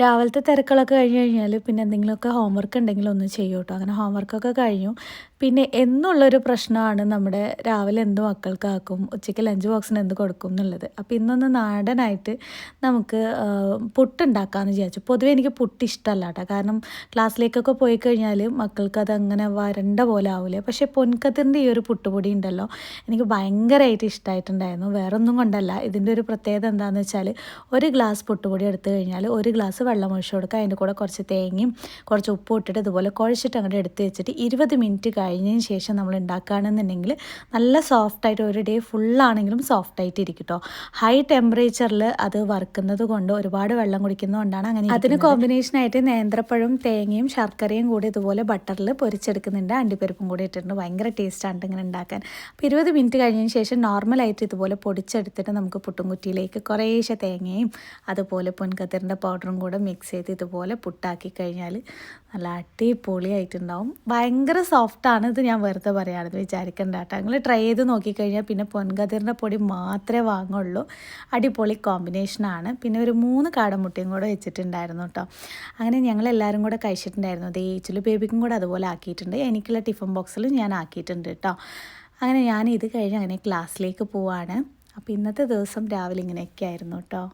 രാവിലത്തെ തിരക്കുകളൊക്കെ കഴിഞ്ഞ് കഴിഞ്ഞാൽ പിന്നെ എന്തെങ്കിലുമൊക്കെ ഹോംവർക്ക് ഉണ്ടെങ്കിൽ ഒന്ന് ചെയ്യും കേട്ടോ. അങ്ങനെ ഹോംവർക്കൊക്കെ കഴിഞ്ഞു. പിന്നെ എന്നുള്ളൊരു പ്രശ്നമാണ് നമ്മുടെ രാവിലെ എന്ത് മക്കൾക്കാക്കും, ഉച്ചയ്ക്ക് ലഞ്ച് ബോക്സിന് എന്ത് കൊടുക്കും എന്നുള്ളത്. അപ്പോൾ ഇന്നൊന്ന് നാടനായിട്ട് നമുക്ക് പുട്ടുണ്ടാക്കാമെന്ന് വിചാരിച്ചു. പൊതുവേ എനിക്ക് പുട്ട് ഇഷ്ടമല്ല കേട്ടോ. കാരണം ക്ലാസ്സിലേക്കൊക്കെ പോയി കഴിഞ്ഞാൽ മക്കൾക്ക് അതങ്ങനെ വരണ്ട പോലെ ആവില്ലേ. പക്ഷേ പൊൻകതിറിൻ്റെ ഈ ഒരു പുട്ടുപൊടി ഉണ്ടല്ലോ, എനിക്ക് ഭയങ്കരമായിട്ട് ഇഷ്ടമായിട്ടുണ്ടായിരുന്നു. വേറൊന്നും കൊണ്ടല്ല, ഇതിൻ്റെ ഒരു പ്രത്യേകത എന്താണെന്ന് വെച്ചാൽ ഒരു ഗ്ലാസ് പുട്ടുപൊടി എടുത്തു കഴിഞ്ഞാൽ ഒരു ഗ്ലാസ് വെള്ളം ഒഴിച്ച് കൊടുക്കുക. അതിൻ്റെ കൂടെ കുറച്ച് തേങ്ങയും കുറച്ച് ഉപ്പും ഇട്ടിട്ട് ഇതുപോലെ കുഴച്ചിട്ട് അങ്ങോട്ട് എടുത്ത് വെച്ചിട്ട് 20 മിനിറ്റ് കഴിഞ്ഞതിന് ശേഷം നമ്മൾ ഉണ്ടാക്കുകയാണെന്നുണ്ടെങ്കിൽ നല്ല സോഫ്റ്റായിട്ട് ഒരു ഡേ ഫുള്ളാണെങ്കിലും സോഫ്റ്റായിട്ട് ഇരിക്കും കേട്ടോ. ഹൈ ടെമ്പറേച്ചറിൽ അത് വറുക്കുന്നത് കൊണ്ട് ഒരുപാട് വെള്ളം കുടിക്കുന്നതുകൊണ്ടാണ് അങ്ങനെ. അതിന് കോമ്പിനേഷനായിട്ട് നേന്ത്രപ്പഴവും തേങ്ങയും ശർക്കരയും കൂടി ഇതുപോലെ ബട്ടറിൽ പൊരിച്ചെടുക്കുന്നുണ്ട്. അണ്ടിപ്പരിപ്പും കൂടി ഇട്ടിട്ടുണ്ട്. ഭയങ്കര ടേസ്റ്റാണ് ഇങ്ങനെ ഉണ്ടാക്കാൻ. അപ്പോൾ 20 മിനിറ്റ് കഴിഞ്ഞതിന് ശേഷം നോർമലായിട്ട് ഇതുപോലെ പൊടിച്ചെടുത്തിട്ട് നമുക്ക് പുട്ടുംകുറ്റിയിലേക്ക് കുറേശ്ശെ തേങ്ങയും അതുപോലെ പൊൻകതിറിൻ്റെ പൗഡറും കൂടെ മിക്സ് ചെയ്ത് ഇതുപോലെ പുട്ടാക്കി കഴിഞ്ഞാൽ നല്ല അടിപൊളിയായിട്ടുണ്ടാവും. ഭയങ്കര സോഫ്റ്റാണ്. ഇത് ഞാൻ വെറുതെ പറയുകയാണെന്ന് വിചാരിക്കേണ്ട കേട്ടോ. നിങ്ങൾ ട്രൈ ചെയ്ത് നോക്കിക്കഴിഞ്ഞാൽ പിന്നെ പൊൻകതിറിൻ്റെ പൊടി മാത്രമേ വാങ്ങുള്ളൂ. അടിപൊളി കോമ്പിനേഷനാണ്. പിന്നെ ഒരു 3 കാടമുട്ടയും കൂടെ വെച്ചിട്ടുണ്ടായിരുന്നു കേട്ടോ. അങ്ങനെ ഞങ്ങളെല്ലാവരും കൂടെ കഴിച്ചിട്ടുണ്ടായിരുന്നു. ദേ ഈച്ചിലു ബേബിക്കും കൂടെ അതുപോലെ ആക്കിയിട്ടുണ്ട്. എനിക്കുള്ള ടിഫിൻ ബോക്സിൽ ഞാൻ ആക്കിയിട്ടുണ്ട് കേട്ടോ. അങ്ങനെ ഞാൻ ഇത് കഴിഞ്ഞ് അങ്ങനെ ക്ലാസ്സിലേക്ക് പോവാണ്. അപ്പോൾ ഇന്നത്തെ ദിവസം രാവിലെ ഇങ്ങനെയൊക്കെ ആയിരുന്നു കേട്ടോ.